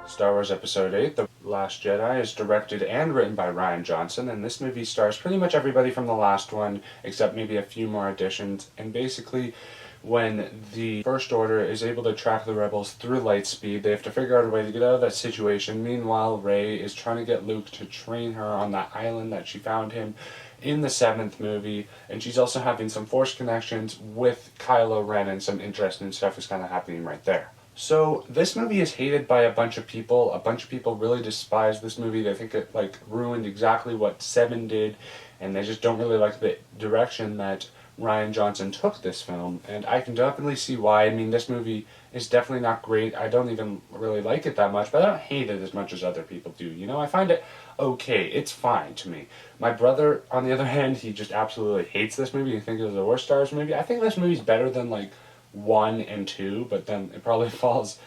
Star Wars Episode 8, The Last Jedi, is directed and written by Rian Johnson, and this movie stars pretty much everybody from the last one, except maybe a few more additions. And basically, when the First Order is able to track the rebels through light speed, they have to figure out a way to get out of that situation. Meanwhile, Rey is trying to get Luke to train her on that island that she found him in the 7th movie, and she's also having some Force connections with Kylo Ren, and some interesting stuff is kind of happening right there. So this movie is hated by a bunch of people. A bunch of people really despise this movie. They think it ruined exactly what 7 did, and they just don't really like the direction that Rian Johnson took this film. And I can definitely see why. I mean, this movie is definitely not great. I don't even really like it that much, but I don't hate it as much as other people do. You know, I find it okay. It's fine to me. My brother, on the other hand, he just absolutely hates this movie. He thinks it's the worst Star Wars movie. I think this movie's better than 1 and 2, but then it probably falls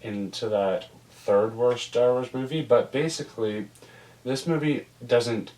into that third worst Star Wars movie. But basically, this movie doesn't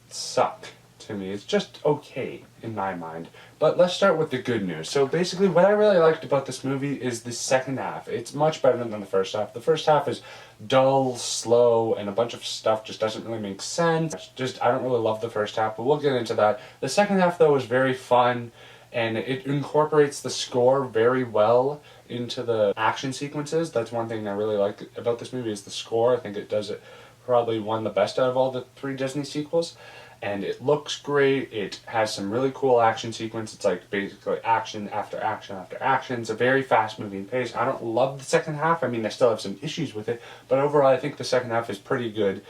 suck to me. It's just okay in my mind. But let's start with the good news. So basically, what I really liked about this movie is the second half. It's much better than the first half. The first half is dull, slow, and a bunch of stuff just doesn't really make sense. I don't really love the first half, but we'll get into that. The second half, though, is very fun, and it incorporates the score very well into the action sequences. That's one thing I really like about this movie is the score. I think it does it probably one the best out of all the 3 Disney sequels. And it looks great. It has some really cool action sequence. It's basically action after action after action. It's a very fast moving pace. I don't love the second half. I mean, I still have some issues with it, but overall I think the second half is pretty good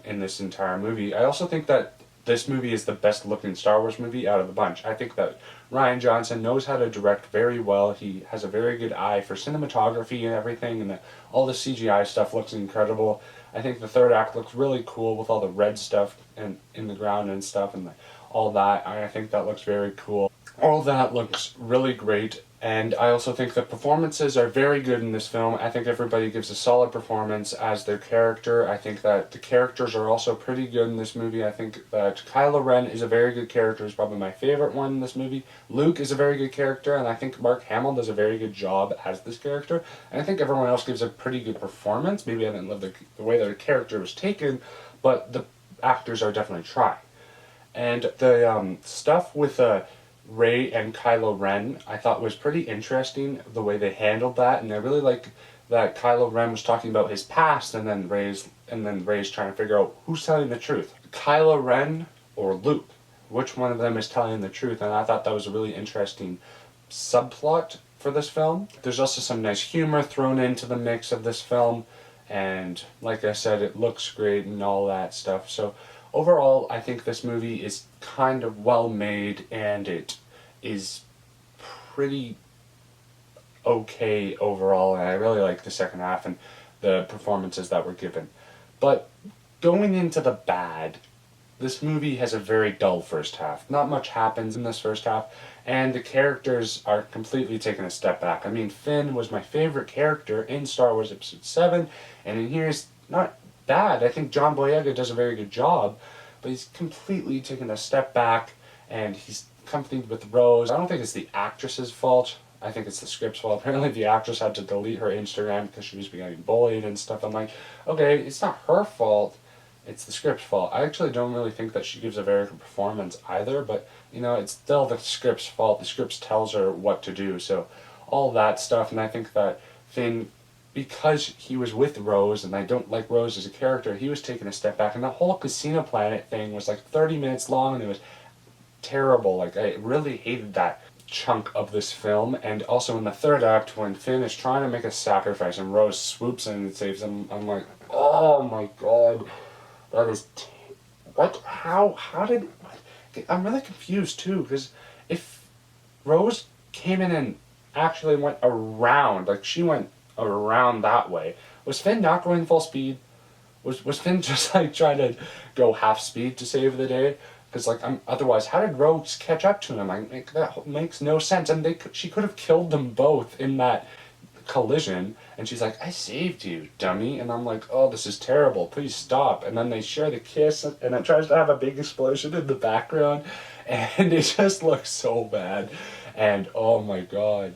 in this entire movie. I also think that this movie is the best looking Star Wars movie out of the bunch. I think that Rian Johnson knows how to direct very well. He has a very good eye for cinematography and everything, and all the CGI stuff looks incredible. I think the third act looks really cool with all the red stuff and in the ground and stuff, and all that. I think that looks very cool. All that looks really great, and I also think the performances are very good in this film. I think everybody gives a solid performance as their character. I think that the characters are also pretty good in this movie. I think that Kylo Ren is a very good character. He's probably my favorite one in this movie. Luke is a very good character, and I think Mark Hamill does a very good job as this character. And I think everyone else gives a pretty good performance. Maybe I didn't love the way their character was taken, but the actors are definitely trying. And the stuff with Rey and Kylo Ren, I thought was pretty interesting, the way they handled that, and I really like that Kylo Ren was talking about his past, and then Rey's trying to figure out who's telling the truth, Kylo Ren or Luke, which one of them is telling the truth. And I thought that was a really interesting subplot for this film. There's also some nice humor thrown into the mix of this film, and like I said, it looks great and all that stuff. So overall, I think this movie is kind of well made, and it is pretty okay overall, and I really like the second half and the performances that were given. But going into the bad, this movie has a very dull first half. Not much happens in this first half, and the characters are completely taking a step back. I mean, Finn was my favorite character in Star Wars Episode 7, and in here he's not bad. I think John Boyega does a very good job, but he's completely taken a step back, and he's accompanied with Rose. I don't think it's the actress's fault. I think it's the script's fault. Apparently the actress had to delete her Instagram because she was getting bullied and stuff. I'm like, okay, it's not her fault. It's the script's fault. I actually don't really think that she gives a very good performance either, but, you know, it's still the script's fault. The script tells her what to do, so all that stuff. And I think that Finn, because he was with Rose, and I don't like Rose as a character, he was taking a step back. And the whole Casino Planet thing was 30 minutes long, and it was terrible. I really hated that chunk of this film. And also in the third act, when Finn is trying to make a sacrifice and Rose swoops in and saves him, I'm like, oh my god, that is what? How did... I'm really confused too, because if Rose came in and actually went around, she went around that way, was Finn not going full speed? Was Finn just trying to go half speed to save the day? Because otherwise, how did Rose catch up to him? That makes no sense. And she could have killed them both in that collision, and she's like, I saved you, dummy. And I'm like, oh, this is terrible, please stop. And then they share the kiss, and it tries to have a big explosion in the background, and it just looks so bad. And oh my god,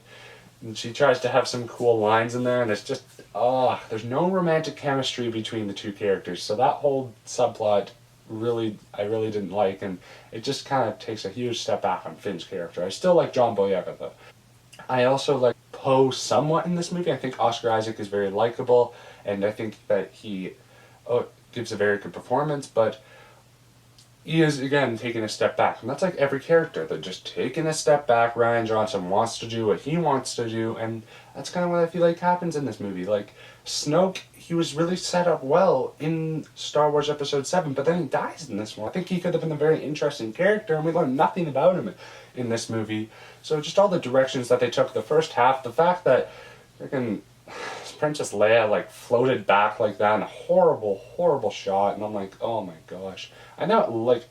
And she tries to have some cool lines in there, and it's just, there's no romantic chemistry between the two characters. So that whole subplot I really didn't like, and it just kind of takes a huge step back on Finn's character. I still like John Boyega though. I also like Poe somewhat in this movie. I think Oscar Isaac is very likable, and I think that he gives a very good performance, but he is again taking a step back, and that's like every character. They're just taking a step back. Rian Johnson wants to do what he wants to do, and that's kind of what I feel like happens in this movie. Like Snoke, he was really set up well in Star Wars Episode 7, but then he dies in this one. I think he could have been a very interesting character, and we learned nothing about him in this movie. So just all the directions that they took the first half, the fact that freaking Princess Leia like floated back like that in a horrible shot, and I'm like, oh my gosh. I know like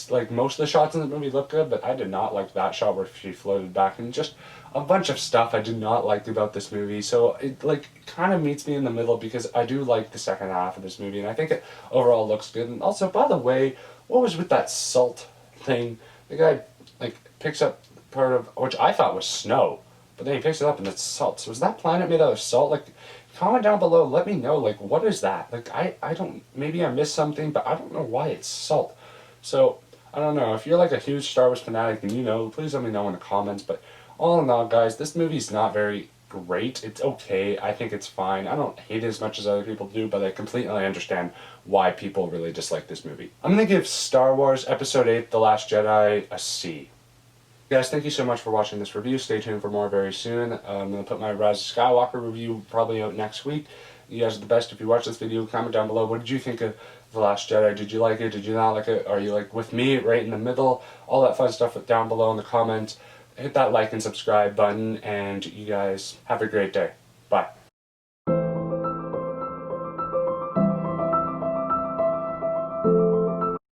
like most of the shots in the movie look good, but I did not like that shot where she floated back, and just a bunch of stuff I did not like about this movie. So it like kind of meets me in the middle, because I do like the second half of this movie, and I think it overall looks good. And also, by the way, what was with that salt thing? The guy like picks up part of, which I thought was snow, but then he picks it up and it's salt. So was that planet made out of salt? Like, comment down below, let me know, like, what is that? Like, I don't, maybe I missed something, but I don't know why it's salt. So, I don't know, if you're like a huge Star Wars fanatic and you know, please let me know in the comments. But all in all, guys, this movie's not very great. It's okay, I think it's fine. I don't hate it as much as other people do, but I completely understand why people really dislike this movie. I'm gonna give Star Wars Episode 8, The Last Jedi, a C. Guys, thank you so much for watching this review. Stay tuned for more very soon. I'm going to put my Rise of Skywalker review probably out next week. You guys are the best. If you watch this video, comment down below. What did you think of The Last Jedi? Did you like it? Did you not like it? Are you like with me, right in the middle? All that fun stuff down below in the comments. Hit that like and subscribe button, and you guys have a great day. Bye.